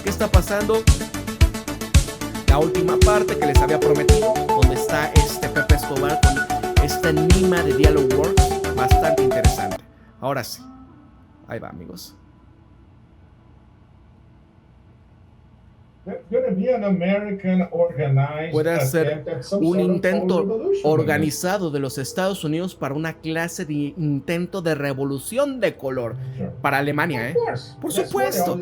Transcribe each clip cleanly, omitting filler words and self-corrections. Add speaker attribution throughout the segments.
Speaker 1: ¿Qué está pasando? La última parte que les había prometido, donde está Pepe Escobar con esta enigma de Dialogworks, bastante interesante. Ahora sí, ahí va, amigos. Puede ser un intento organizado de los Estados Unidos para una clase de intento de revolución de color para Alemania, ¿eh? Por supuesto.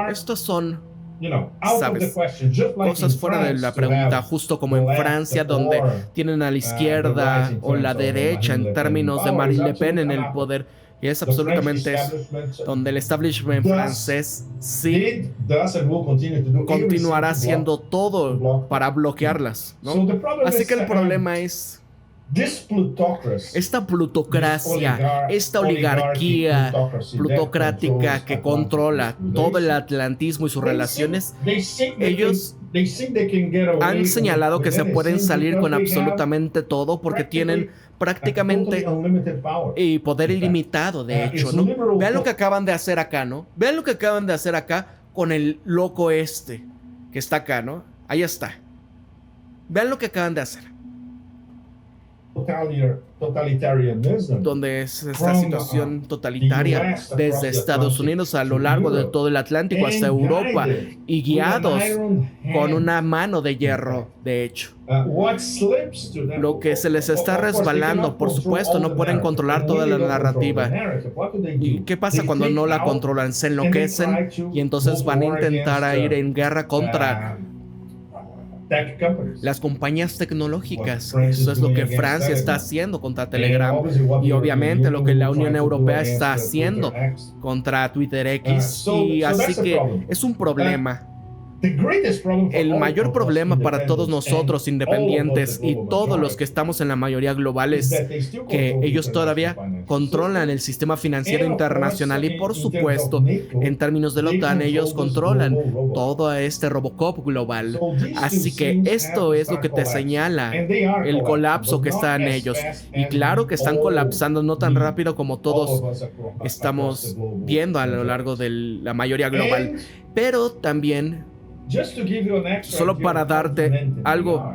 Speaker 1: Estos son, ¿sabes? Cosas fuera de la pregunta, justo como en Francia, donde tienen a la izquierda o la derecha en términos de Marine Le Pen en el poder. Y es absolutamente eso, donde el establishment francés sí continuará haciendo todo para bloquearlas, ¿no? Así que el problema es esta plutocracia, esta oligarquía plutocrática que controla todo el atlantismo y sus relaciones. Ellos han señalado que se pueden salir con absolutamente todo porque tienen prácticamente poder ilimitado, de hecho, ¿no? Vean lo que acaban de hacer acá, ¿no? Vean lo que acaban de hacer acá con el loco que está acá, ¿no? Ahí está. Vean lo que acaban de hacer. Donde es esta situación totalitaria desde Estados Unidos a lo largo de todo el Atlántico hasta Europa y guiados con una mano de hierro, de hecho. Lo que se les está resbalando, por supuesto, no pueden controlar toda la narrativa. ¿Y qué pasa cuando no la controlan? Se enloquecen y entonces van a intentar ir en guerra contra las compañías tecnológicas. Eso es lo que Francia está haciendo contra Telegram y obviamente lo que la Unión Europea está haciendo contra Twitter X. Y así que es un problema. El mayor problema para todos nosotros independientes y todos los que estamos en la mayoría global es que ellos todavía controlan el sistema financiero internacional y por supuesto en términos de la OTAN ellos controlan todo este Robocop global. Así que esto es lo que te señala el colapso que está en ellos. Y claro que están colapsando no tan rápido como todos estamos viendo a lo largo de la mayoría global, pero también solo para darte algo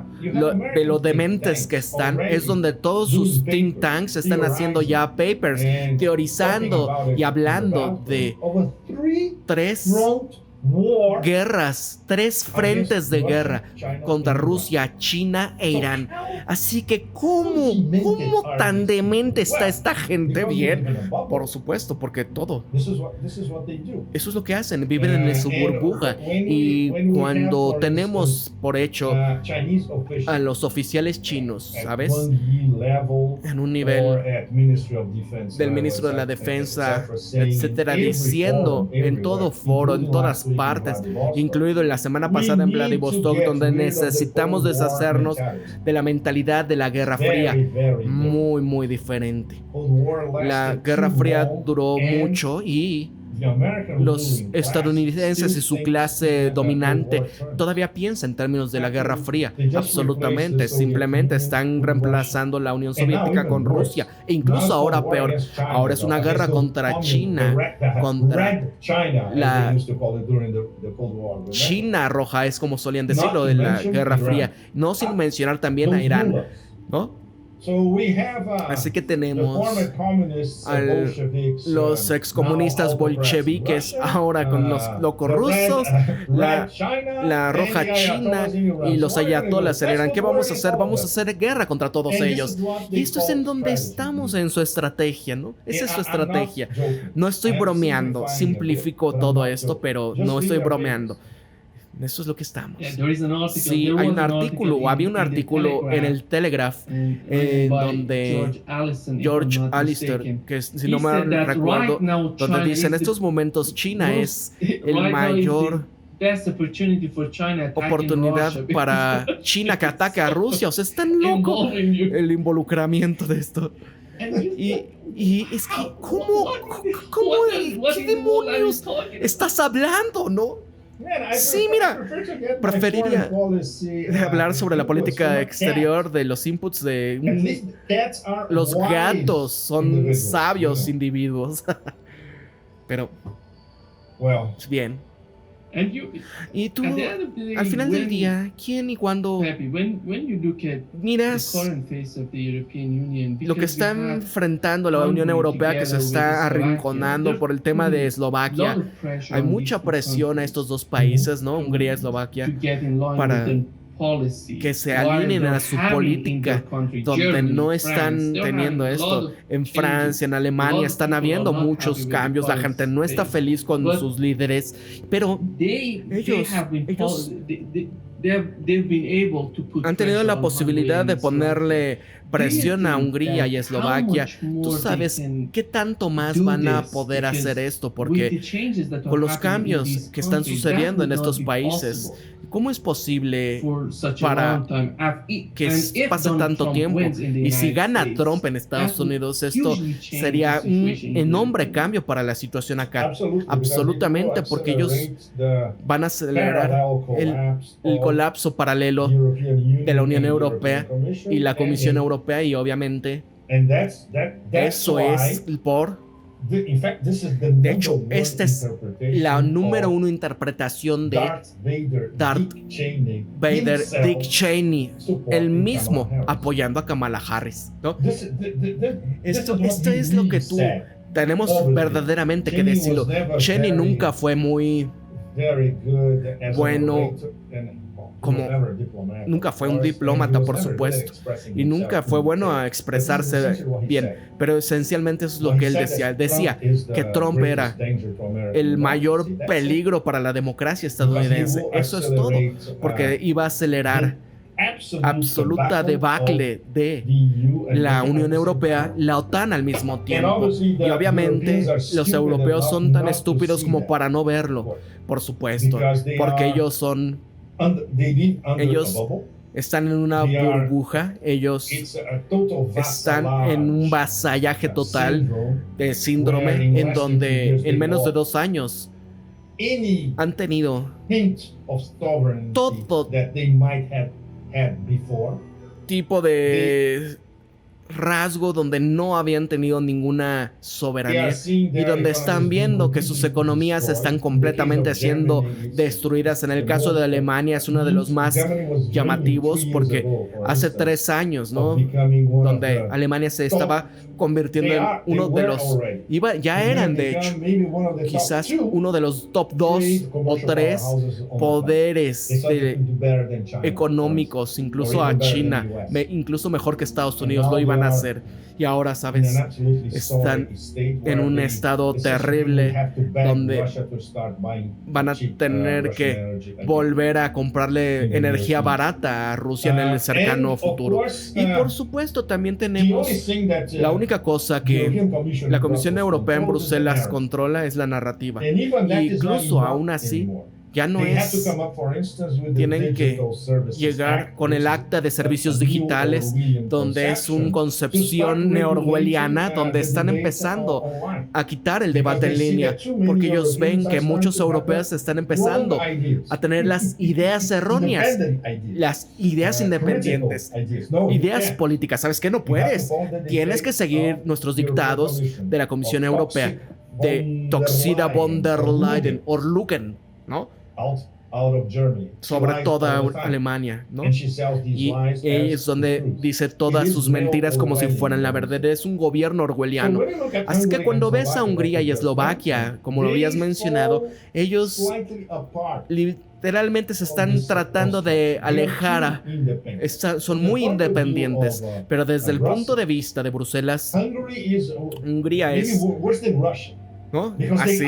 Speaker 1: de lo dementes que están, es donde todos sus think tanks están haciendo ya papers, teorizando y hablando de tres guerras, tres frentes de guerra contra Rusia, China e Irán. Así que ¿cómo tan demente está esta gente? Bien, por supuesto, porque todo eso es lo que hacen, viven en su burbuja. Y cuando tenemos por hecho a los oficiales chinos, ¿sabes? En un nivel del ministro de la Defensa, etcétera, diciendo en todo foro, en todas partes, incluido en la semana pasada en Vladivostok, donde necesitamos deshacernos de la mentalidad de la Guerra Fría, muy diferente. La Guerra Fría duró mucho y los estadounidenses y su clase dominante todavía piensan en términos de la Guerra Fría. Absolutamente, simplemente están reemplazando la Unión Soviética con Rusia e incluso ahora peor. Ahora es una guerra contra China, contra la China roja, es como solían decirlo de la Guerra Fría, no sin mencionar también a Irán, ¿no? Así que tenemos a los excomunistas bolcheviques ahora con los locos rusos, la roja china y los ayatolas en Irán. ¿Qué vamos a hacer? Vamos a hacer guerra contra todos ellos. Y esto es en donde estamos en su estrategia, ¿no? Esa es su estrategia. No estoy bromeando, simplifico todo esto, pero no estoy bromeando. Eso es lo que estamos. Sí, hay un artículo, había un artículo en el Telegraph donde George Allister, que si no me recuerdo, donde dice en estos momentos China es el mayor oportunidad para China que ataque a Rusia. O sea, es tan loco el involucramiento de esto. Y es que, ¿qué demonios estás hablando, no? Sí, mira, preferiría hablar sobre la política exterior de los inputs de los gatos son sabios individuos. Pero
Speaker 2: Well,
Speaker 1: Bien.
Speaker 3: And you,
Speaker 1: Y tú,
Speaker 3: at the end of the
Speaker 1: al
Speaker 3: day,
Speaker 1: final del día, ¿quién y cuándo
Speaker 3: Pepe, when you look at the
Speaker 1: miras
Speaker 3: current face of the European Union,
Speaker 1: lo que
Speaker 3: because we
Speaker 1: está
Speaker 3: have
Speaker 1: enfrentando la Unión
Speaker 3: Hungary
Speaker 1: Europea, que se
Speaker 3: together with
Speaker 1: está
Speaker 3: Slovakia,
Speaker 1: arrinconando
Speaker 3: they're
Speaker 1: por el tema de
Speaker 3: putting a lot
Speaker 1: Eslovaquia?
Speaker 3: of pressure
Speaker 1: Hay
Speaker 3: on these
Speaker 1: mucha
Speaker 3: two
Speaker 1: presión a estos
Speaker 3: countries
Speaker 1: dos
Speaker 2: mhm,
Speaker 1: países, ¿no?
Speaker 3: to
Speaker 1: Hungría y
Speaker 3: to
Speaker 1: Eslovaquia,
Speaker 3: get in line with
Speaker 1: para
Speaker 3: their policy.
Speaker 1: que se
Speaker 3: While
Speaker 1: alineen
Speaker 3: they're
Speaker 1: a su
Speaker 3: having in their
Speaker 1: política,
Speaker 3: country,
Speaker 1: donde
Speaker 3: Germany,
Speaker 1: no
Speaker 3: France,
Speaker 1: están
Speaker 3: they're
Speaker 1: teniendo
Speaker 3: having a lot
Speaker 1: esto.
Speaker 3: of
Speaker 1: En Francia, en
Speaker 3: changes. A
Speaker 1: Alemania,
Speaker 3: lot of
Speaker 1: están
Speaker 3: people are
Speaker 1: habiendo
Speaker 3: not happy
Speaker 1: muchos
Speaker 3: with the
Speaker 1: cambios, la
Speaker 3: current
Speaker 1: gente no está
Speaker 3: state.
Speaker 1: feliz con
Speaker 3: But
Speaker 1: sus líderes, pero
Speaker 3: they have been
Speaker 1: ellos
Speaker 3: they've been able to put
Speaker 1: han tenido
Speaker 3: pressure
Speaker 1: la
Speaker 3: on Hungary
Speaker 1: posibilidad de
Speaker 3: and Slovakia.
Speaker 1: ponerle
Speaker 3: Do you
Speaker 1: presión a
Speaker 3: think
Speaker 1: Hungría
Speaker 3: that
Speaker 1: y
Speaker 3: how
Speaker 1: Eslovaquia.
Speaker 3: much
Speaker 1: Tú
Speaker 3: more they
Speaker 1: sabes
Speaker 3: can
Speaker 1: qué tanto más
Speaker 3: do
Speaker 1: van a
Speaker 3: this?
Speaker 1: poder hacer
Speaker 3: Because
Speaker 1: esto,
Speaker 3: with
Speaker 1: porque
Speaker 3: the changes that
Speaker 1: con
Speaker 3: are
Speaker 1: los
Speaker 3: happening in
Speaker 1: cambios
Speaker 3: these
Speaker 1: que están
Speaker 3: countries, that
Speaker 1: sucediendo en
Speaker 3: would not
Speaker 1: estos
Speaker 3: be
Speaker 1: países,
Speaker 3: possible
Speaker 1: ¿cómo es posible
Speaker 3: for such a
Speaker 1: para
Speaker 3: long time.
Speaker 1: que
Speaker 3: And if
Speaker 1: pase
Speaker 3: Donald
Speaker 1: tanto
Speaker 3: Trump
Speaker 1: tiempo?
Speaker 3: wins in the
Speaker 1: Y si
Speaker 3: United
Speaker 1: gana
Speaker 3: States,
Speaker 1: Trump en
Speaker 3: that
Speaker 1: Estados
Speaker 3: would
Speaker 1: Unidos, esto
Speaker 3: hugely change the
Speaker 1: sería un
Speaker 3: situation in
Speaker 1: enorme
Speaker 3: Europe.
Speaker 1: cambio para la situación acá.
Speaker 2: absolutely, because it will
Speaker 1: Absolutamente, porque ellos
Speaker 2: accelerate the
Speaker 1: van a acelerar
Speaker 2: parallel
Speaker 1: el,
Speaker 2: collapse
Speaker 1: el
Speaker 2: of
Speaker 1: colapso
Speaker 2: the
Speaker 1: paralelo
Speaker 2: European Union
Speaker 1: de la Unión
Speaker 2: and the
Speaker 1: Europea
Speaker 2: European Commission,
Speaker 1: y la Comisión
Speaker 2: and
Speaker 1: Europea, y obviamente
Speaker 2: that's
Speaker 1: eso
Speaker 2: why,
Speaker 1: es por...
Speaker 2: in fact, this is the
Speaker 1: De
Speaker 2: number
Speaker 1: hecho,
Speaker 2: one
Speaker 1: esta es
Speaker 2: interpretation
Speaker 1: la número
Speaker 2: of
Speaker 1: uno interpretación de
Speaker 2: Darth Vader,
Speaker 1: Darth
Speaker 2: Dick Cheney,
Speaker 1: Vader,
Speaker 2: himself
Speaker 1: Dick Cheney,
Speaker 2: supporting
Speaker 1: el mismo
Speaker 2: Kamala Harris.
Speaker 1: apoyando a Kamala Harris, ¿no?
Speaker 2: This
Speaker 1: Esto
Speaker 2: is what he
Speaker 1: es lo que
Speaker 2: really
Speaker 1: tú
Speaker 2: said.
Speaker 1: tenemos
Speaker 2: Obviously,
Speaker 1: verdaderamente que
Speaker 2: Cheney
Speaker 1: decirlo.
Speaker 2: was never
Speaker 1: Cheney
Speaker 2: very-
Speaker 1: nunca fue muy,
Speaker 2: very good as
Speaker 1: bueno,
Speaker 2: an orator and,
Speaker 1: como-
Speaker 2: he was never a diplomat,
Speaker 1: nunca
Speaker 2: of
Speaker 1: fue un
Speaker 2: course,
Speaker 1: diplomata,
Speaker 2: and he
Speaker 1: por
Speaker 2: was never good at
Speaker 1: supuesto,
Speaker 2: expressing
Speaker 1: y nunca
Speaker 2: himself
Speaker 1: fue
Speaker 2: in
Speaker 1: bueno
Speaker 2: detail.
Speaker 1: a
Speaker 2: But this is
Speaker 1: expresarse
Speaker 2: essentially what he
Speaker 1: bien,
Speaker 2: said.
Speaker 1: pero esencialmente eso es lo
Speaker 2: What
Speaker 1: que
Speaker 2: he
Speaker 1: él
Speaker 2: said
Speaker 1: decía.
Speaker 2: is
Speaker 1: Decía
Speaker 2: Trump is the
Speaker 1: que Trump era
Speaker 2: greatest danger to American
Speaker 1: el mayor
Speaker 2: democracy. That's it.
Speaker 1: peligro para la democracia
Speaker 2: Because he
Speaker 1: estadounidense.
Speaker 2: will
Speaker 1: Eso es todo,
Speaker 2: accelerate,
Speaker 1: porque iba a acelerar absoluta debacle de la Unión Europea, la OTAN al mismo tiempo. Y obviamente los europeos son tan estúpidos como para no verlo, por supuesto, porque ellos son, ellos están en una burbuja, ellos están en un vasallaje total de síndrome en donde en menos de 2 años han tenido todo tipo de rasgo donde no habían tenido ninguna soberanía y donde están viendo que sus economías están completamente siendo destruidas. En el caso de Alemania es uno de los más llamativos porque hace 3 años, ¿no? Donde Alemania se estaba convirtiendo en uno de los... ya eran, de hecho, quizás uno de los top 2 o 3 poderes económicos, incluso a China, incluso mejor que Estados Unidos lo iban a hacer. Y ahora, ¿sabes? Están en un estado terrible donde van a tener que volver a comprarle energía barata a Rusia en el cercano futuro. Y por supuesto también tenemos la única cosa que la Comisión Europea en Bruselas controla es la narrativa. Y incluso aún así ya no es, tienen que llegar con el acta de servicios digitales, donde es una concepción neorwelliana, donde están empezando a quitar el debate en línea, porque ellos ven que muchos europeos están empezando a tener las ideas erróneas, las ideas independientes, ideas políticas. ¿Sabes qué? No puedes. Tienes que seguir nuestros dictados de la Comisión Europea, de Toxida von der Leyen, o Luken, ¿no? Sobre toda Alemania, ¿no? Y es donde dice todas sus mentiras como si fueran la verdad. Es un gobierno orwelliano. Así que cuando ves a Hungría y Eslovaquia, como lo habías mencionado, ellos literalmente se están tratando de alejar, son muy independientes, pero desde el punto de vista de Bruselas, Hungría es, ¿no? Así,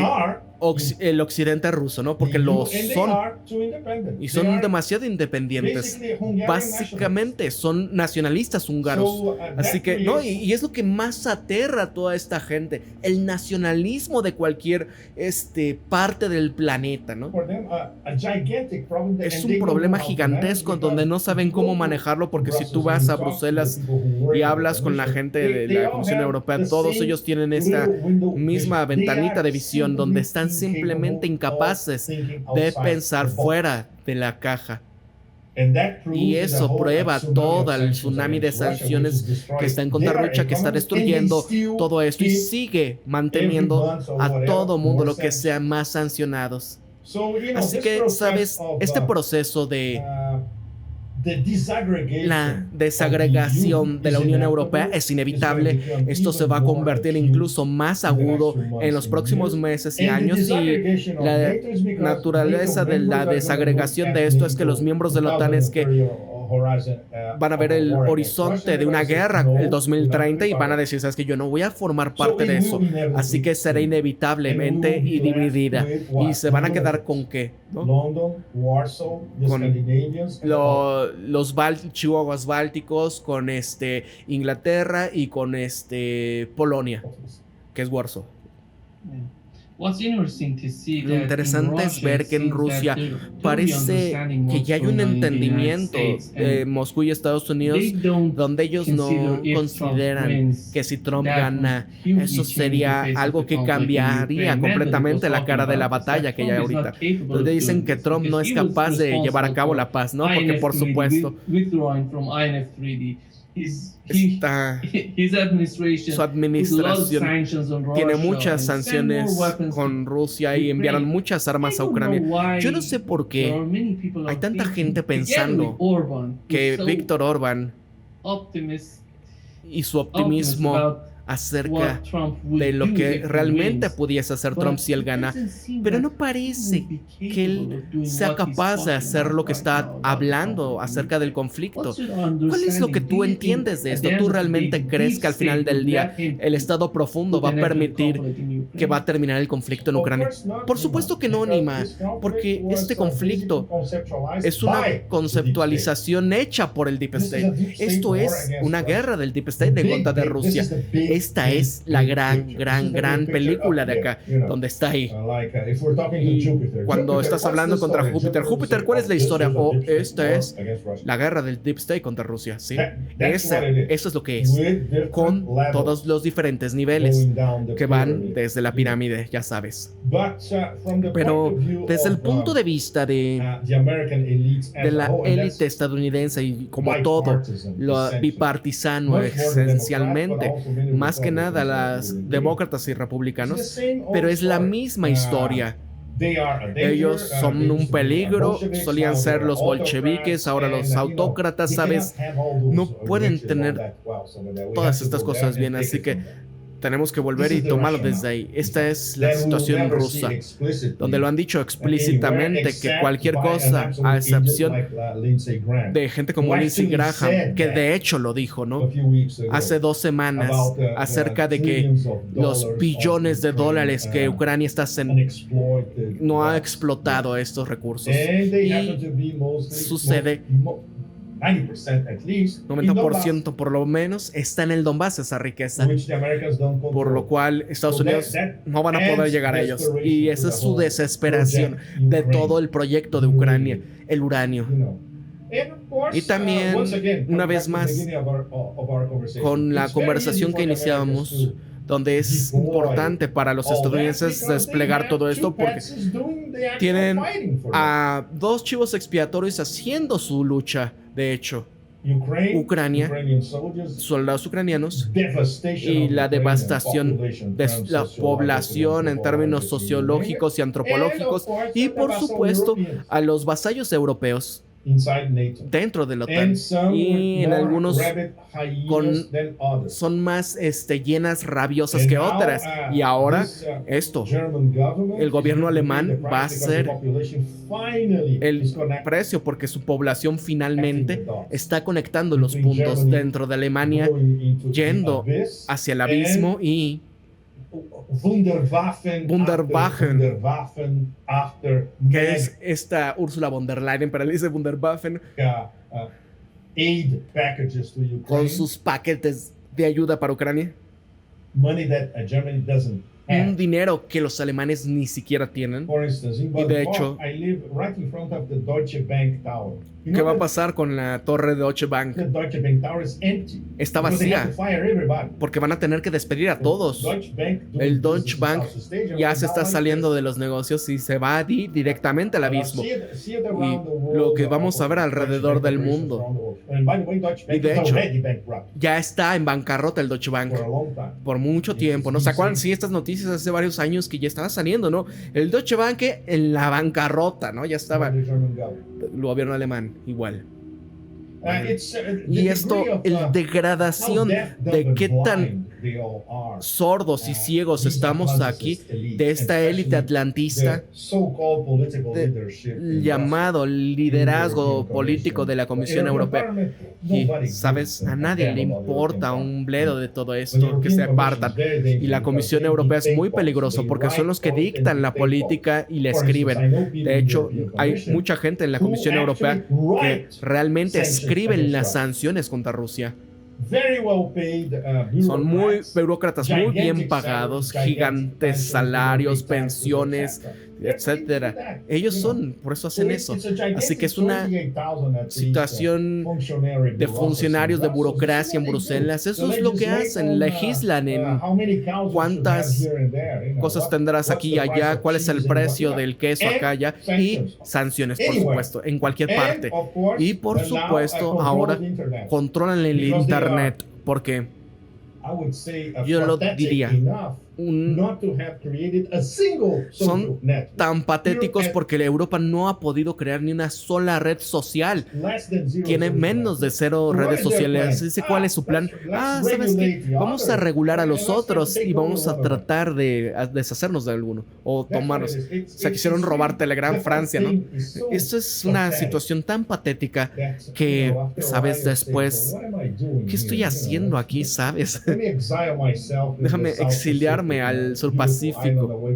Speaker 1: el occidente ruso, ¿no? Porque lo son y son demasiado independientes. Básicamente son nacionalistas húngaros. Así que, ¿no? Y es lo que más aterra a toda esta gente, el nacionalismo de cualquier parte del planeta, ¿no? Es un problema gigantesco donde no saben cómo manejarlo, porque si tú vas a Bruselas y hablas con la gente de la Comisión Europea, todos ellos tienen esta misma ventanita de visión donde están simplemente incapaces de pensar fuera de la caja. Y eso prueba todo el tsunami de sanciones que está en contra Rusia, que está destruyendo todo esto y sigue manteniendo a todo mundo lo que sea más sancionados. Así que, ¿sabes? Este proceso de la desagregación de la Unión Europea es inevitable. Esto se va a convertir incluso más agudo en los próximos meses y años, y la naturaleza de la desagregación de esto es que los miembros de la OTAN es que van a ver el horizonte de una guerra el 2030 y van a decir, sabes que yo no voy a formar parte de eso, así que será inevitablemente y dividida, y se van a quedar con qué, ¿no? Con los chihuahuas bálticos, con Inglaterra y con Polonia, que es Warsaw. Lo interesante es ver que en Rusia parece que ya hay un entendimiento de Moscú y Estados Unidos, donde ellos no consideran que si Trump gana, eso sería algo que cambiaría completamente la cara de la batalla que hay ahorita. Donde dicen que Trump no es capaz de llevar a cabo la paz, ¿no? Porque por supuesto su administración tiene muchas sanciones con Rusia y enviaron muchas armas a Ucrania. Yo no sé por qué hay tanta gente pensando que Víctor Orbán y su optimismo acerca de lo que realmente pudiese hacer Trump si él gana, pero no parece que él sea capaz de hacer lo que está hablando acerca del conflicto. ¿Cuál es lo que tú entiendes de esto? ¿Tú realmente crees que al final del día el Estado profundo va a permitir que va a terminar el conflicto en Ucrania? Por supuesto que no, Nima, porque este conflicto es una conceptualización hecha por el Deep State. Esto es una guerra del Deep State en contra de Rusia. Esta es la gran película de acá, donde está ahí. Y cuando estás hablando contra Júpiter, ¿cuál es la historia? Esta es la guerra del Deep State contra Rusia, ¿sí? Eso es lo que es, con todos los diferentes niveles que van desde la pirámide, ya sabes. Pero desde el punto de vista de la élite estadounidense, y como todo, lo bipartisano esencialmente, más que nada las demócratas y republicanos, pero es la misma historia. Ellos son un peligro, solían ser los bolcheviques, ahora los autócratas, ¿sabes? No pueden tener todas estas cosas bien, así que tenemos que volver y tomarlo desde ahí. Esta es la situación rusa, donde lo han dicho explícitamente, que cualquier cosa, a excepción de gente como Lindsey Graham, que de hecho lo dijo, ¿no? Hace 2 semanas, acerca de que los billones de dólares que Ucrania no ha explotado estos recursos. Y sucede 90% por lo menos está en el Donbass, esa riqueza, por lo cual Estados Unidos no van a poder llegar a ellos, y esa es su desesperación de todo el proyecto de Ucrania, el uranio. Y también, una vez más, con la conversación que iniciábamos, donde es importante para los estadounidenses desplegar todo esto, porque tienen a 2 chivos expiatorios haciendo su lucha. De hecho, Ucrania, soldados ucranianos, y la devastación de la población en términos sociológicos y antropológicos, y por supuesto a los vasallos europeos dentro de la OTAN, y en algunos son más llenas rabiosas que otras. Y ahora el gobierno alemán va a hacer el precio, porque su población finalmente está conectando los puntos dentro de Alemania, yendo hacia el abismo, y Wunderwaffen, que es esta Ursula von der Leyen, pero le dice Wunderwaffen, con sus paquetes de ayuda para Ucrania. Un dinero que los alemanes ni siquiera tienen. Y de hecho, ¿Qué va a pasar con la torre de Deutsche Bank?
Speaker 2: The Deutsche Bank Tower is empty.
Speaker 1: Está
Speaker 2: Because they have
Speaker 1: vacía
Speaker 2: to fire everybody.
Speaker 1: porque van a tener que despedir a todos. El Deutsche Bank ya se está saliendo de los negocios y se va directamente al abismo. Y lo que vamos a ver alrededor del mundo. Y de hecho, ya está en bancarrota el Deutsche Bank por mucho tiempo. ¿No se acuerdan? Sí, estas noticias hace varios años que ya estaba saliendo, ¿no? El Deutsche Bank en la bancarrota, ¿no? Ya estaba. El gobierno alemán, igual. Y esto, la degradación de qué tan sordos y ciegos estamos aquí de esta élite atlantista, llamado liderazgo político de la Comisión Europea. Y, ¿sabes? A nadie le importa un bledo de todo esto, que se apartan. Y la Comisión Europea es muy peligroso porque son los que dictan la política y la escriben. De hecho, hay mucha gente en la Comisión Europea que realmente escriben las sanciones contra Rusia. Son muy burócratas, muy bien pagados, gigantes salarios, pensiones, etcétera. Ellos son, por eso hacen eso. Así que es una situación de funcionarios de burocracia en Bruselas. Eso es lo que hacen, legislan en cuántas cosas tendrás aquí y allá, cuál es el precio del queso acá allá, y sanciones, por supuesto, en cualquier parte. Y por supuesto, ahora controlan el internet, porque yo lo diría, son tan patéticos porque Europa no ha podido crear ni una sola red social. Tiene menos de 0 redes sociales. Dice, ¿cuál es su plan? ¿Sabes qué? Vamos a regular a los otros y vamos a tratar de deshacernos de alguno o tomarlos. O sea, quisieron robar Telegram, Francia, ¿no? Esto es una situación tan patética que, ¿sabes? Después, ¿qué estoy haciendo aquí? ¿Sabes? Déjame exiliarme al sur Pacífico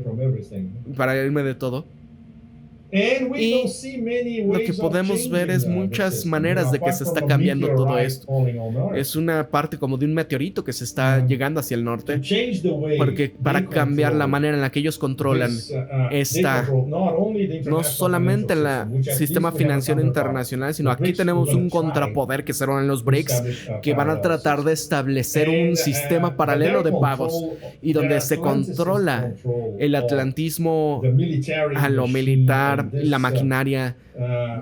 Speaker 1: para irme de todo. Y lo que podemos ver es muchas maneras de que se está cambiando todo esto. Es una parte como de un meteorito que se está llegando hacia el norte, porque para cambiar la manera en la que ellos controlan no solamente el sistema financiero internacional, sino aquí tenemos un contrapoder que serán los BRICS, que van a tratar de establecer un sistema paralelo de pagos y donde se controla el atlantismo a lo militar, la maquinaria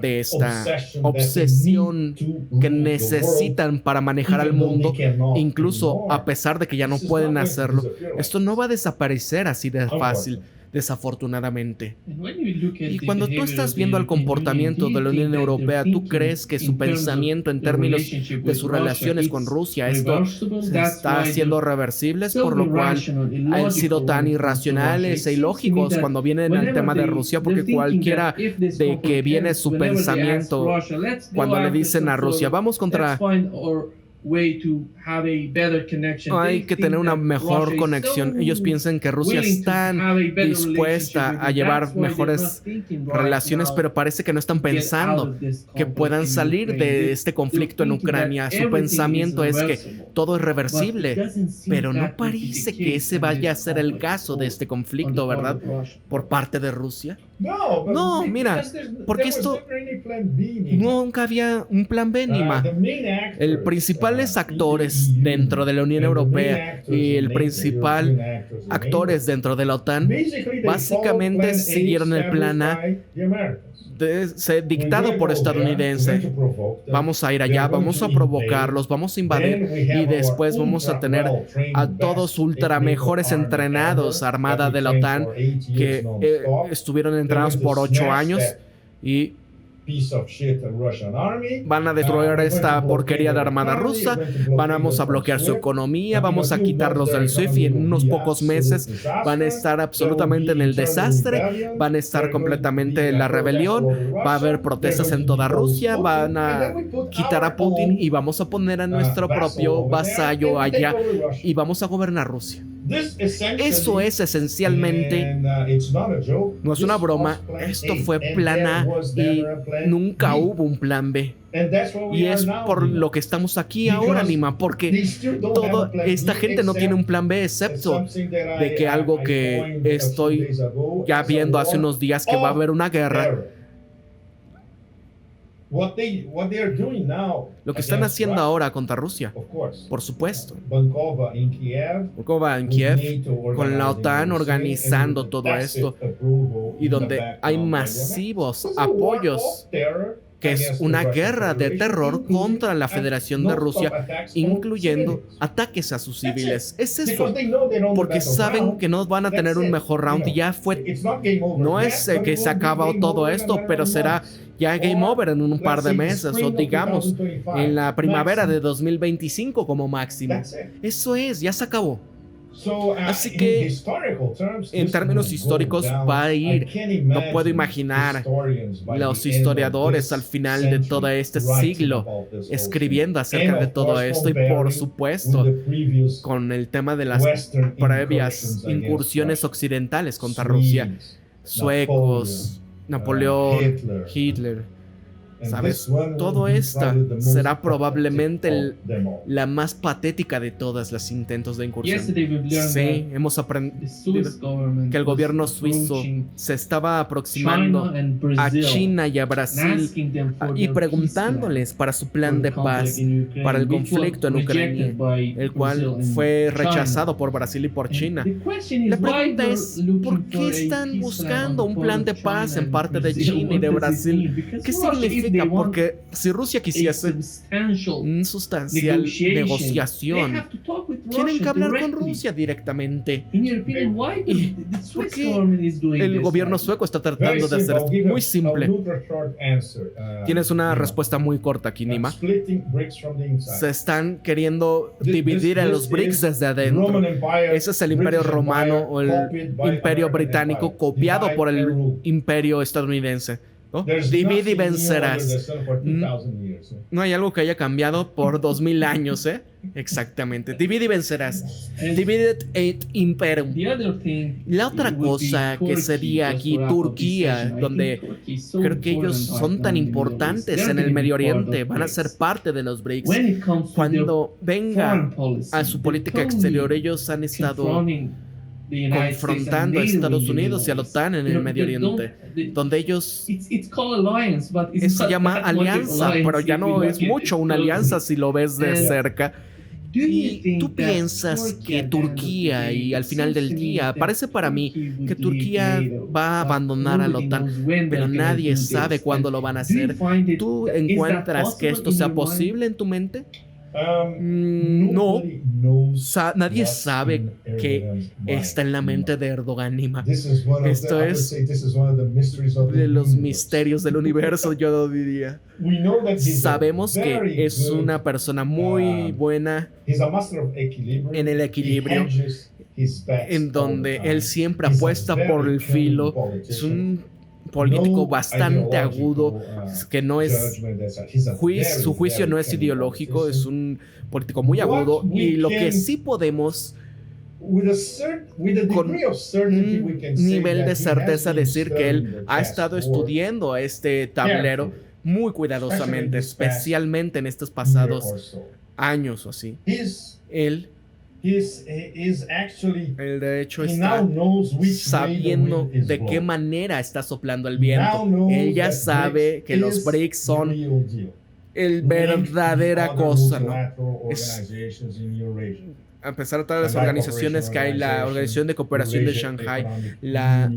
Speaker 1: de esta obsesión que necesitan para manejar al mundo, incluso a pesar de que ya no pueden hacerlo. Esto no va a desaparecer así de fácil, desafortunadamente. Y cuando tú estás viendo el comportamiento de la Unión Europea, ¿tú crees que su pensamiento en términos de sus relaciones con Rusia, esto se está haciendo reversibles, por lo cual han sido tan irracionales e ilógicos cuando vienen al tema de Rusia? Porque cualquiera de que viene su pensamiento cuando le dicen a Rusia, vamos contra... Hay que tener una mejor conexión. Ellos piensan que Rusia está dispuesta a llevar mejores relaciones, pero parece que no están pensando que puedan salir de este conflicto en Ucrania. Su pensamiento es que todo es reversible, pero no parece que ese vaya a ser el caso de este conflicto, ¿verdad? Por parte de Rusia. No, mira, porque esto nunca había un plan B, Nima. El principales actores dentro de la Unión Europea y el principal actores dentro de la OTAN básicamente siguieron el plan A dictado por estadounidense. Vamos a ir allá, vamos a provocarlos, vamos a invadir y después vamos a tener a todos ultra mejores entrenados, armada de la OTAN, que estuvieron entrenados por 8 años y van a destruir esta porquería de armada rusa, vamos a bloquear su economía, vamos a quitarlos del SWIFT y en unos pocos meses van a estar absolutamente en el desastre, van a estar completamente en la rebelión, va a haber protestas en toda Rusia, van a quitar a Putin y vamos a poner a nuestro propio vasallo allá y vamos a gobernar Rusia. Eso es esencialmente, no es una broma, esto fue plan A y nunca hubo un plan B. Y es por lo que estamos aquí ahora, Nima, porque toda esta gente no tiene un plan B, excepto de que algo que estoy ya viendo hace unos días, que va a haber una guerra
Speaker 2: What they are doing now
Speaker 1: Lo que están
Speaker 2: against
Speaker 1: haciendo
Speaker 2: Russia,
Speaker 1: ahora contra Rusia,
Speaker 2: of course.
Speaker 1: por supuesto.
Speaker 2: Bankova in Kiev,
Speaker 1: ¿Cómo va en
Speaker 2: with
Speaker 1: Kiev?
Speaker 2: NATO
Speaker 1: Con la
Speaker 2: organizing
Speaker 1: OTAN
Speaker 2: the
Speaker 1: organizando
Speaker 2: same,
Speaker 1: todo
Speaker 2: and with
Speaker 1: esto,
Speaker 2: tacit approval
Speaker 1: y
Speaker 2: in the
Speaker 1: donde
Speaker 2: background
Speaker 1: hay
Speaker 2: by the
Speaker 1: masivos
Speaker 2: Americans. This is a war
Speaker 1: apoyos,
Speaker 2: of terror
Speaker 1: que es
Speaker 2: against
Speaker 1: una
Speaker 2: the Russian
Speaker 1: guerra de
Speaker 2: Federation,
Speaker 1: terror
Speaker 2: including
Speaker 1: contra la Federación de
Speaker 2: non-stop
Speaker 1: Rusia,
Speaker 2: attacks on
Speaker 1: incluyendo
Speaker 2: civilians.
Speaker 1: ataques a sus
Speaker 2: That's
Speaker 1: civiles.
Speaker 2: it.
Speaker 1: Es eso,
Speaker 2: Because they know they don't
Speaker 1: porque
Speaker 2: battle
Speaker 1: saben
Speaker 2: round.
Speaker 1: que no van a tener
Speaker 2: That's
Speaker 1: un
Speaker 2: it.
Speaker 1: mejor round y ya fue.
Speaker 2: It's not game over
Speaker 1: No
Speaker 2: yet,
Speaker 1: es
Speaker 2: but
Speaker 1: que
Speaker 2: it
Speaker 1: se
Speaker 2: will be
Speaker 1: acabó
Speaker 2: game
Speaker 1: todo
Speaker 2: over in
Speaker 1: esto,
Speaker 2: another
Speaker 1: pero será
Speaker 2: month.
Speaker 1: ya game
Speaker 2: Or,
Speaker 1: over en un par de
Speaker 2: let's say,
Speaker 1: meses, o
Speaker 2: spring of
Speaker 1: digamos
Speaker 2: 2025,
Speaker 1: en la primavera
Speaker 2: maximum.
Speaker 1: de 2025 como máximo.
Speaker 2: That's it.
Speaker 1: Eso es, ya se acabó.
Speaker 2: So,
Speaker 1: Así
Speaker 2: in
Speaker 1: que,
Speaker 2: historical terms,
Speaker 1: en
Speaker 2: this
Speaker 1: términos
Speaker 2: will go
Speaker 1: históricos
Speaker 2: down.
Speaker 1: va a ir.
Speaker 2: I can't
Speaker 1: No
Speaker 2: imagine
Speaker 1: puedo imaginar
Speaker 2: historians by
Speaker 1: los
Speaker 2: the end of
Speaker 1: historiadores
Speaker 2: this
Speaker 1: al final de
Speaker 2: century
Speaker 1: todo este
Speaker 2: writing
Speaker 1: siglo
Speaker 2: about this whole
Speaker 1: escribiendo
Speaker 2: thing.
Speaker 1: acerca
Speaker 2: And
Speaker 1: de
Speaker 2: of
Speaker 1: todo
Speaker 2: course
Speaker 1: esto y por
Speaker 2: comparing
Speaker 1: supuesto
Speaker 2: with the previous
Speaker 1: con el tema de las
Speaker 2: Western
Speaker 1: previas
Speaker 2: incursions against
Speaker 1: incursiones
Speaker 2: Russia.
Speaker 1: occidentales contra Rusia,
Speaker 2: Swedes,
Speaker 1: suecos, Napoleón, Hitler.
Speaker 2: and
Speaker 1: ¿Sabes?
Speaker 2: this one will
Speaker 1: Todo
Speaker 2: be
Speaker 1: esta
Speaker 2: probably the most
Speaker 1: será probablemente
Speaker 2: pathetic of them all.
Speaker 1: la más patética de todas las intentos de incursión.
Speaker 3: Yesterday we've learned
Speaker 1: Sí, hemos
Speaker 3: that the
Speaker 1: aprendido
Speaker 3: Swiss government
Speaker 1: que el
Speaker 3: was
Speaker 1: gobierno suizo
Speaker 3: approaching
Speaker 1: se estaba aproximando
Speaker 3: China and
Speaker 1: a
Speaker 3: Brazil
Speaker 1: China y a
Speaker 3: and
Speaker 1: Brasil
Speaker 3: asking them for
Speaker 1: y
Speaker 3: their
Speaker 1: preguntándoles para su
Speaker 3: peace
Speaker 1: plan
Speaker 3: plan
Speaker 1: de
Speaker 3: for the
Speaker 1: paz,
Speaker 3: conflict in Ukraine,
Speaker 1: para el
Speaker 3: which was
Speaker 1: conflicto en Ucrania,
Speaker 3: rejected by
Speaker 1: el cual
Speaker 3: Brazil and
Speaker 1: fue
Speaker 3: China.
Speaker 1: rechazado por Brasil y por
Speaker 3: And
Speaker 1: China.
Speaker 3: the question is
Speaker 1: La
Speaker 3: why
Speaker 1: pregunta
Speaker 3: they're
Speaker 1: es,
Speaker 3: looking
Speaker 1: ¿por
Speaker 3: for
Speaker 1: qué
Speaker 3: a
Speaker 1: están
Speaker 3: peace
Speaker 1: buscando
Speaker 3: plan
Speaker 1: un
Speaker 3: on
Speaker 1: plan
Speaker 3: the
Speaker 1: de
Speaker 3: part
Speaker 1: paz
Speaker 3: of
Speaker 1: en
Speaker 3: China
Speaker 1: parte
Speaker 3: and
Speaker 1: de
Speaker 3: Brazil?
Speaker 1: China y de
Speaker 3: What does it
Speaker 1: Brasil?
Speaker 3: mean? Because
Speaker 1: ¿Qué
Speaker 3: Russia, if they
Speaker 1: significa?
Speaker 3: want
Speaker 1: Porque si Rusia
Speaker 3: a
Speaker 1: quisiese
Speaker 3: substantial
Speaker 1: una sustancial
Speaker 3: negotiation, they
Speaker 1: negociación,
Speaker 3: have to talk with
Speaker 1: tienen
Speaker 3: Russia
Speaker 1: que hablar con
Speaker 3: directly.
Speaker 1: Rusia directamente.
Speaker 3: In your opinion, why
Speaker 1: ¿Y
Speaker 3: the
Speaker 1: por
Speaker 3: Swiss
Speaker 1: qué
Speaker 3: government is doing
Speaker 1: el
Speaker 3: this
Speaker 1: gobierno
Speaker 3: right?
Speaker 1: sueco está
Speaker 2: Very
Speaker 1: tratando de
Speaker 2: simple.
Speaker 1: hacer
Speaker 2: I'll give
Speaker 1: muy
Speaker 2: a
Speaker 1: simple?
Speaker 2: ultra short answer.
Speaker 1: Tienes una
Speaker 2: Nima.
Speaker 1: respuesta muy corta aquí, Nima.
Speaker 2: Splitting BRICS from the inside.
Speaker 1: Se están queriendo
Speaker 2: This-
Speaker 1: dividir a
Speaker 2: this
Speaker 1: los BRICS
Speaker 2: is
Speaker 1: desde adentro.
Speaker 2: Roman Empire,
Speaker 1: Ese es el imperio
Speaker 2: British
Speaker 1: romano
Speaker 2: Empire,
Speaker 1: o el
Speaker 2: copied by
Speaker 1: imperio
Speaker 2: American
Speaker 1: británico
Speaker 2: Empire.
Speaker 1: copiado
Speaker 2: Divide
Speaker 1: por
Speaker 2: and
Speaker 1: el
Speaker 2: rule.
Speaker 1: imperio estadounidense, ¿no?
Speaker 2: There's
Speaker 1: Divide y
Speaker 2: nothing new under the
Speaker 1: vencerás.
Speaker 2: sun for 2000 years.
Speaker 1: No hay algo que haya cambiado por 2000 años, ¿eh? Exactamente. Divide y vencerás.
Speaker 3: And
Speaker 1: Divided et imperum.
Speaker 3: the other thing
Speaker 1: La otra
Speaker 3: would be
Speaker 1: cosa que
Speaker 3: Turkey,
Speaker 1: sería
Speaker 3: just
Speaker 1: aquí
Speaker 3: to wrap up this
Speaker 1: Turquía,
Speaker 3: session. I think
Speaker 1: donde
Speaker 3: Turkey is so
Speaker 1: creo que ellos
Speaker 3: important
Speaker 1: son
Speaker 3: right
Speaker 1: tan
Speaker 3: now in the Middle East.
Speaker 1: importantes
Speaker 3: They're
Speaker 1: en el
Speaker 3: gonna be
Speaker 1: Medio
Speaker 3: part of
Speaker 1: Oriente, van a
Speaker 3: BRICS.
Speaker 1: ser parte de los BRICS.
Speaker 3: When it comes to
Speaker 1: Cuando
Speaker 3: their
Speaker 1: venga
Speaker 3: foreign policy,
Speaker 1: a su política
Speaker 3: they're
Speaker 1: exterior,
Speaker 3: totally
Speaker 1: ellos han estado
Speaker 3: confronting the United States and
Speaker 1: confrontando a
Speaker 3: NATO
Speaker 1: Estados
Speaker 3: in the
Speaker 1: Unidos y a la
Speaker 3: Middle East.
Speaker 1: OTAN en
Speaker 3: You
Speaker 1: el
Speaker 3: know,
Speaker 1: Medio
Speaker 3: they don't-
Speaker 1: Oriente,
Speaker 3: they-
Speaker 1: donde ellos
Speaker 3: It's called alliance, but it's
Speaker 1: se
Speaker 3: not
Speaker 1: llama
Speaker 3: that much of
Speaker 1: alianza,
Speaker 3: alliance
Speaker 1: pero ya
Speaker 3: if we
Speaker 1: no
Speaker 3: look
Speaker 1: es
Speaker 3: at it
Speaker 1: mucho una
Speaker 3: closely.
Speaker 1: alianza si lo ves de
Speaker 3: And
Speaker 1: cerca.
Speaker 3: Do you
Speaker 1: ¿Y
Speaker 3: think
Speaker 1: tú
Speaker 3: that
Speaker 1: piensas
Speaker 3: Turkey
Speaker 1: que
Speaker 3: at the end of the
Speaker 1: Turquía,
Speaker 3: day,
Speaker 1: y al
Speaker 3: it
Speaker 1: final del
Speaker 3: seems to me
Speaker 1: día,
Speaker 3: that
Speaker 1: parece para mí
Speaker 3: Turkey would
Speaker 1: que
Speaker 3: leave
Speaker 1: Turquía
Speaker 3: NATO,
Speaker 1: va a
Speaker 3: but
Speaker 1: abandonar a la
Speaker 3: nobody
Speaker 1: OTAN,
Speaker 3: knows when
Speaker 1: pero
Speaker 3: they're gonna
Speaker 1: nadie
Speaker 3: do
Speaker 1: sabe
Speaker 3: this.
Speaker 1: cuándo
Speaker 3: And
Speaker 1: lo van a
Speaker 3: do you
Speaker 1: hacer?
Speaker 3: find it-
Speaker 1: ¿Tú
Speaker 3: is that
Speaker 1: encuentras que
Speaker 3: possible
Speaker 1: esto
Speaker 3: in
Speaker 1: sea
Speaker 3: your mind?
Speaker 1: posible en tu mente?
Speaker 2: No.
Speaker 1: Nobody nadie sabe qué está en la mente de Erdogan, Nima. Esto es de los misterios del universo, yo lo diría. Sabemos que es una persona muy buena en el equilibrio, en donde él siempre apuesta por el filo. Es un político bastante agudo, que no es su juicio no es ideológico, es un político muy agudo, y lo que sí podemos con un nivel de certeza decir que él ha estado estudiando a este tablero muy cuidadosamente, especialmente en estos pasados años o así. Él de hecho está sabiendo de qué manera está soplando el viento. Él ya sabe que los BRICS son el verdadera cosa, ¿no? A pesar de todas las organizaciones que hay, la Organización de Cooperación de Shanghái, la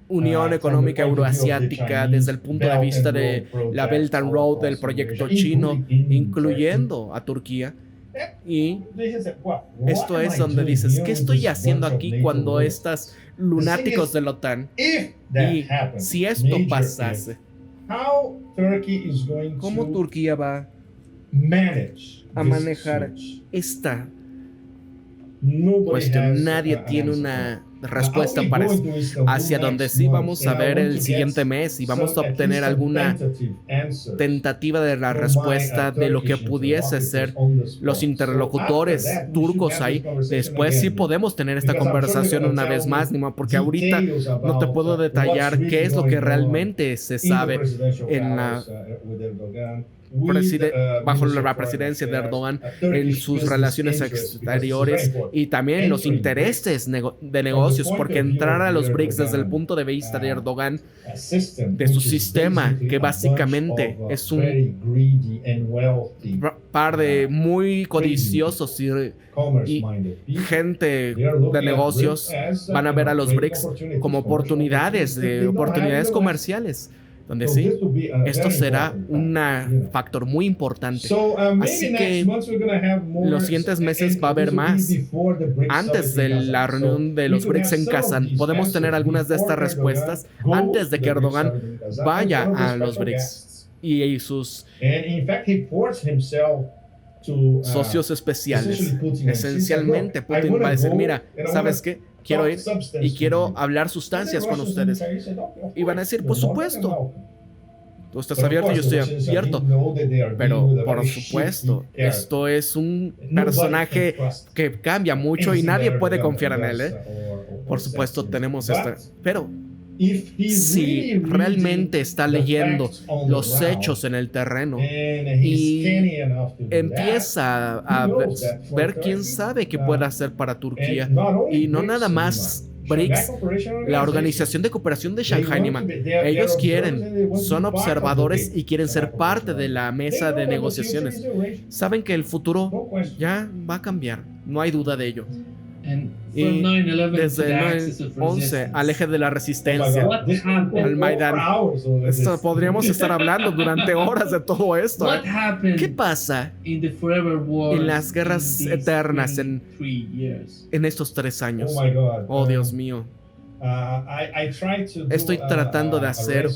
Speaker 1: Unión Económica Euroasiática, desde el punto de vista de la Belt and Road del proyecto chino, incluyendo a Turquía. Y esto es donde dices, ¿qué estoy haciendo aquí cuando estas lunáticos de la OTAN? Y si esto pasase, ¿cómo Turquía va a manejar esta cuestión? Nadie tiene una respuesta para eso. Hacia donde sí vamos a ver el siguiente mes y vamos a obtener alguna tentativa de la respuesta de lo que pudiese ser los interlocutores turcos ahí. Después sí podemos tener esta conversación una vez más, Nima, porque ahorita no te puedo detallar qué es lo que realmente se sabe en la bajo la presidencia de Erdogan en sus relaciones exteriores y también los intereses de negocios, porque entrar a los BRICS desde el punto de vista de Erdogan, de su sistema, que básicamente es un par de muy codiciosos y gente de negocios, van a ver a los BRICS como oportunidades comerciales, donde sí, esto será un factor muy importante. Así que los siguientes meses va a haber más. Antes de la reunión de los BRICS en Kazán, podemos tener algunas de estas respuestas antes de que Erdogan vaya a los BRICS y sus socios especiales. Esencialmente, Putin va a decir, mira, ¿sabes qué? Quiero ir y quiero hablar sustancias con ustedes. Y van a decir, por supuesto. Tú estás abierto, yo estoy abierto. Pero, por supuesto, esto es un personaje que cambia mucho y nadie puede confiar en él, ¿eh? Por supuesto, tenemos esto. Pero si realmente está leyendo los hechos en el terreno y empieza a ver quién sabe qué puede hacer para Turquía, y no nada más BRICS, la Organización de Cooperación de Shanghái, ellos son observadores y quieren ser parte de la mesa de negociaciones. Saben que el futuro ya va a cambiar, no hay duda de ello. Y desde el 9/11 al eje de la resistencia, al Maidán, podríamos estar hablando durante horas de todo esto, ¿eh? ¿Qué pasa en las guerras eternas en estos 3 años? Oh, Dios mío. Estoy tratando de hacer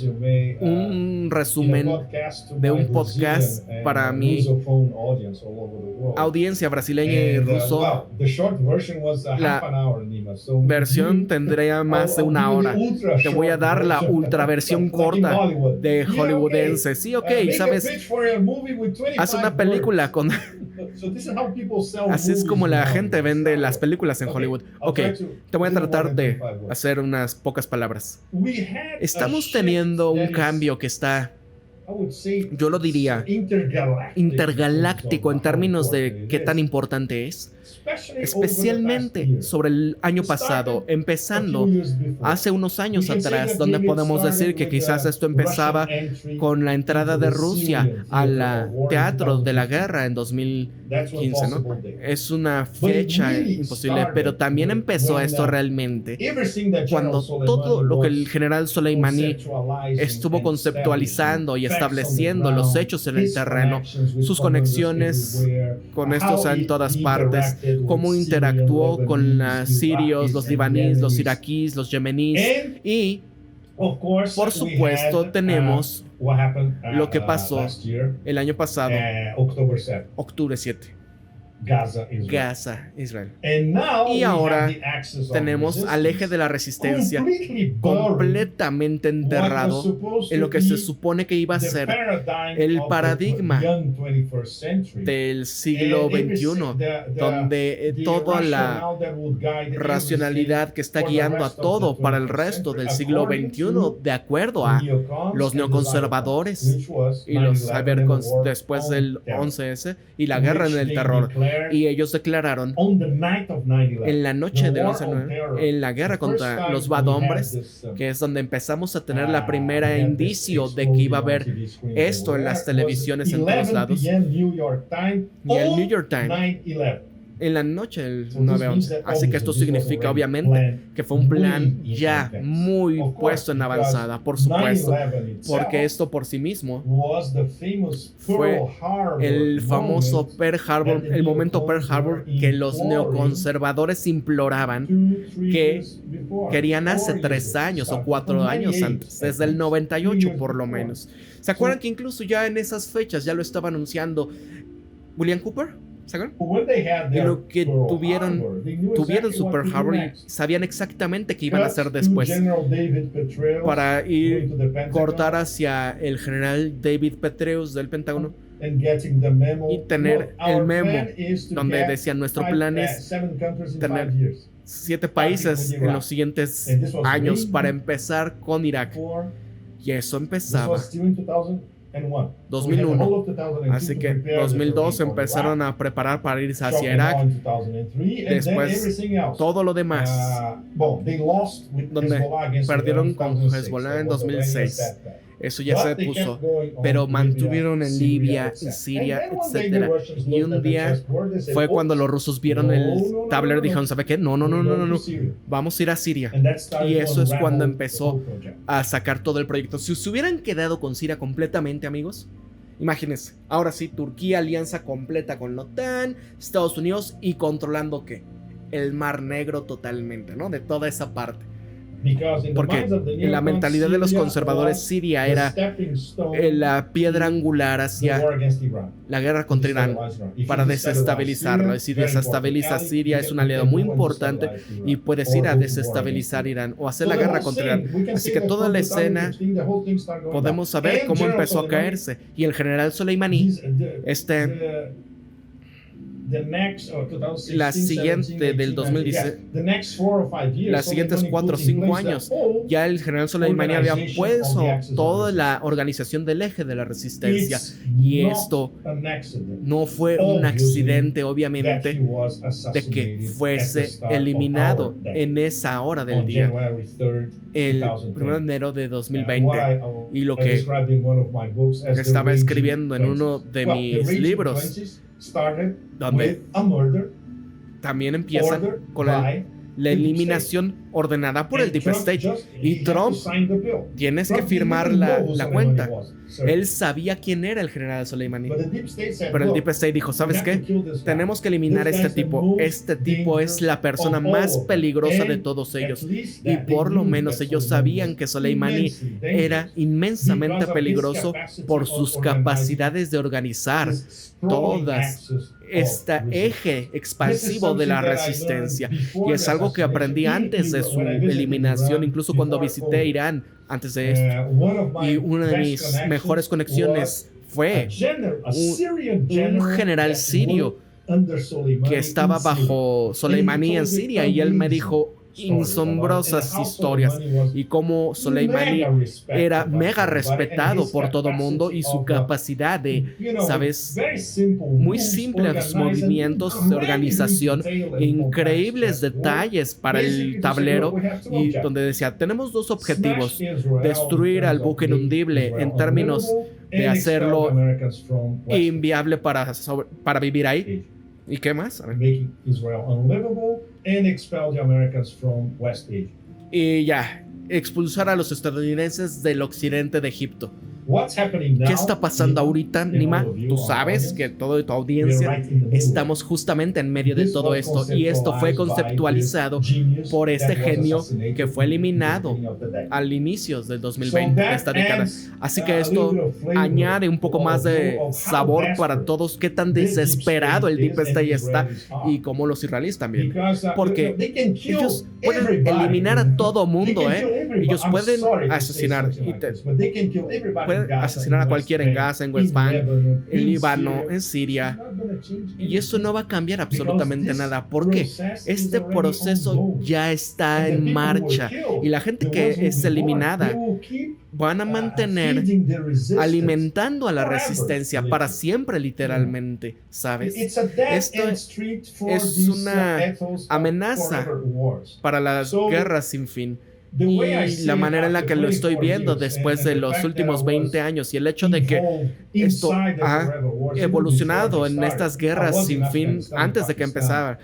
Speaker 1: un resumen de un podcast para mi audiencia brasileña y ruso. La versión tendría más de 1 hora. Te voy a dar la ultra versión corta de hollywoodense. Sí, ok, ¿sabes? Haz una película con... Así es como la gente vende las películas en Hollywood. Ok, te voy a tratar de hacer unas pocas palabras. Estamos teniendo un cambio que está, yo lo diría, intergaláctico en términos de qué tan importante es. Especialmente sobre el año pasado, empezando hace unos años atrás, donde podemos decir que quizás esto empezaba con la entrada de Rusia al teatro de la guerra en 2015, ¿no? Es una fecha imposible, pero también empezó esto realmente cuando todo lo que el general Soleimani estuvo conceptualizando y estableciendo los hechos en el terreno, sus conexiones con estos en todas partes, cómo interactuó con los sirios, los libaníes, los iraquíes, los yemeníes y, por supuesto, tenemos lo que pasó el año pasado, octubre 7. Gaza, Israel. Y ahora tenemos al eje de la resistencia completamente enterrado en lo que se supone que iba a ser el paradigma del siglo XXI, donde toda la racionalidad que está guiando a todo para el resto del siglo XXI, de acuerdo a los neoconservadores y los después del 11S y la guerra en el terror. Y ellos declararon en la noche del 11/9, en la guerra contra los bad hombres, que es donde empezamos a tener la primera indicio de que iba a haber esto en las televisiones en todos lados. Y el New York Times en la noche del 9/11. Así que esto significa obviamente que fue un plan ya muy puesto en avanzada, por supuesto, porque esto por sí mismo fue el famoso Pearl Harbor, el momento Pearl Harbor que los neoconservadores imploraban, que querían hace 3 años o 4 años antes, desde el 98 por lo menos. ¿Se acuerdan que incluso ya en esas fechas ya lo estaba anunciando William Cooper? ¿Se acuerdan? Y lo que tuvieron su Pearl Harbor y sabían exactamente qué iban a hacer después para ir cortar hacia el general David Petraeus del Pentágono y tener el memo donde decían nuestro plan es tener 7 países en los siguientes años para empezar con Irak. Y eso empezaba 2001. Así que 2002 empezaron a preparar para irse hacia Irak. Después, todo lo demás, donde perdieron con Hezbollah en 2006. Eso ya se puso, pero mantuvieron en Libia, en Siria, etc. Y un día fue cuando los rusos vieron el tablero y dijeron, ¿sabe qué? No, vamos a ir a Siria. Y eso es cuando empezó a sacar todo el proyecto. Si se hubieran quedado con Siria completamente, amigos, imagínense, ahora sí, Turquía, alianza completa con la OTAN, Estados Unidos y controlando, ¿qué? El Mar Negro totalmente, ¿no? De toda esa parte. Porque en la mentalidad de los conservadores, Siria era la piedra angular hacia la guerra contra Irán para desestabilizarlo. Es decir, desestabiliza a Siria, es un aliado muy importante y puedes ir a desestabilizar Irán o hacer la guerra contra Irán. Así que toda la escena podemos saber cómo empezó a caerse. Y el general Soleimani, la siguiente del 2016, las siguientes 4 o 5 años, ya el general Soleimani había puesto toda la organización del eje de la resistencia. Y esto no fue un accidente, obviamente, de que fuese eliminado en esa hora del día, el 1 de enero de 2020. Y lo que estaba escribiendo en uno de mis libros, donde también empieza con la eliminación ordenada por el Deep State. Y Trump, tienes que firmar la cuenta. Él sabía quién era el general Soleimani, pero el Deep State dijo, ¿sabes qué? Tenemos que eliminar a este tipo. Este tipo es la persona más peligrosa de todos ellos. Y por lo menos ellos sabían que Soleimani era inmensamente peligroso por sus capacidades de organizar todas este eje expansivo de la resistencia. Y es algo que aprendí antes de su eliminación, incluso cuando visité Irán antes de esto. Y una de mis mejores conexiones fue un general sirio que estaba bajo Soleimani en Siria, y él me dijo asombrosas historias y cómo Soleimani era mega respetado por todo el mundo y su capacidad de, ¿sabes? Muy simples movimientos de organización, increíbles detalles para el tablero, y donde decía, tenemos 2 objetivos: destruir al buque inundible en términos de hacerlo inviable para vivir ahí. ¿Y qué más? Y ya, expulsar a los estadounidenses del occidente de Egipto. ¿Qué está pasando ahorita, Nima? Tú sabes que toda tu audiencia estamos justamente en medio de todo esto, y esto fue conceptualizado por este genio que fue eliminado al inicio del 2020, de esta década. Así que esto añade un poco más de sabor para todos, qué tan desesperado el Deep State está, y como los israelíes también, porque ellos pueden eliminar a todo mundo, ellos pueden asesinar pueden asesinar a cualquiera en Gaza, en West Bank, en Líbano, en Siria, y eso no va a cambiar absolutamente nada, porque este proceso ya está en marcha, y la gente que es eliminada van a mantener alimentando a la resistencia para siempre, literalmente, ¿sabes? Esto es una amenaza para las guerras sin fin. Y la manera en la que lo estoy viendo después de los últimos 20 años, y el hecho de que esto ha evolucionado en estas guerras sin fin antes de que empezara,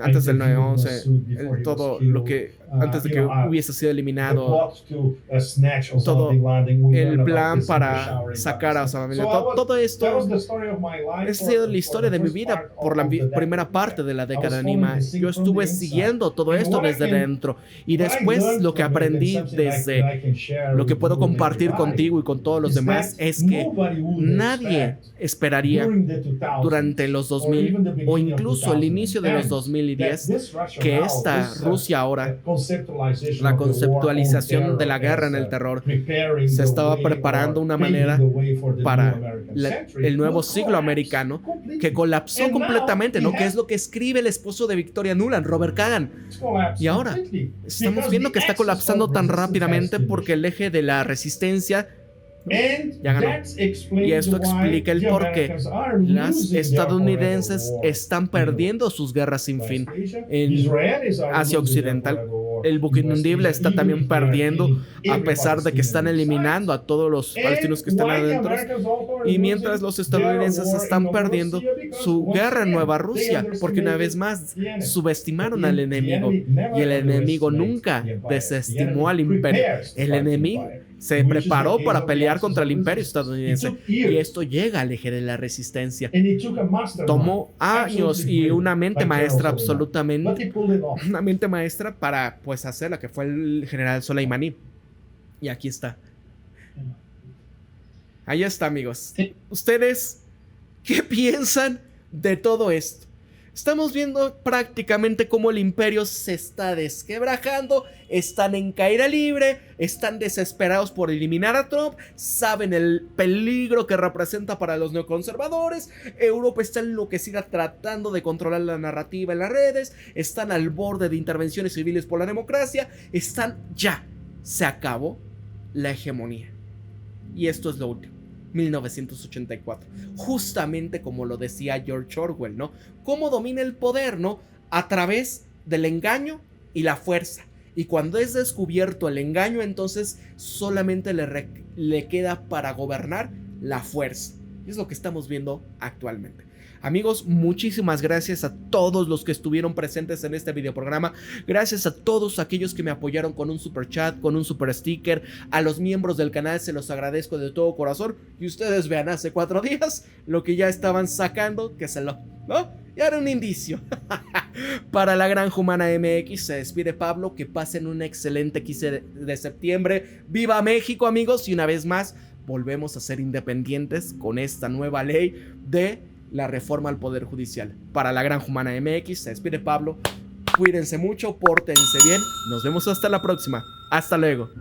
Speaker 1: antes del 9/11, todo lo que antes de que hubiese sido eliminado, todo el plan para sacar a Osama Bin Laden, todo esto ha sido la historia de mi vida por la primera parte de la década de Nima. Yo estuve siguiendo todo esto desde dentro, y después lo que aprendí, desde lo que puedo compartir contigo y con todos los demás, es que nadie esperaría durante los 2000 o incluso el inicio de los 2010 que esta Rusia ahora, la conceptualización de la guerra en el terror, se estaba preparando una manera para el nuevo siglo americano que colapsó completamente, ¿no? Que es lo que escribe el esposo de Victoria Nuland, Robert Kagan. Y ahora estamos viendo que está colapsando tan rápidamente porque el eje de la resistencia Ya ganó. Y esto explica el por qué las estadounidenses están perdiendo sus guerras sin fin en Asia Occidental. El buque inundible está también perdiendo, a pesar de que están eliminando a todos los palestinos que están adentro. Y mientras los estadounidenses están perdiendo su guerra en Nueva Rusia, porque una vez más subestimaron al enemigo. Y el enemigo nunca desestimó al imperio. El enemigo se preparó para pelear contra el imperio estadounidense. Y esto llega al eje de la resistencia. Tomó años y una mente maestra absolutamente. Una mente maestra para pues hacer la que fue el general Soleimani. Y aquí está. Ahí está, amigos. ¿Ustedes qué piensan de todo esto? Estamos viendo prácticamente cómo el imperio se está desquebrajando, están en caída libre, están desesperados por eliminar a Trump, saben el peligro que representa para los neoconservadores, Europa está enloquecida tratando de controlar la narrativa en las redes, están al borde de intervenciones civiles por la democracia, se acabó la hegemonía. Y esto es lo último. 1984, justamente como lo decía George Orwell, ¿no? Cómo domina el poder, ¿no? A través del engaño y la fuerza. Y cuando es descubierto el engaño, entonces solamente le queda para gobernar la fuerza. Y es lo que estamos viendo actualmente. Amigos, muchísimas gracias a todos los que estuvieron presentes en este videoprograma. Gracias a todos aquellos que me apoyaron con un super chat, con un super sticker. A los miembros del canal se los agradezco de todo corazón. Y ustedes vean, hace 4 días lo que ya estaban sacando, ¿no? Ya era un indicio. Para la Granja Humana MX se despide Pablo. Que pasen un excelente 15 de septiembre. ¡Viva México, amigos! Y una vez más, volvemos a ser independientes con esta nueva ley de la reforma al Poder Judicial. Para la Granja Humana MX se despide Pablo. Cuídense mucho, pórtense bien. Nos vemos hasta la próxima. Hasta luego.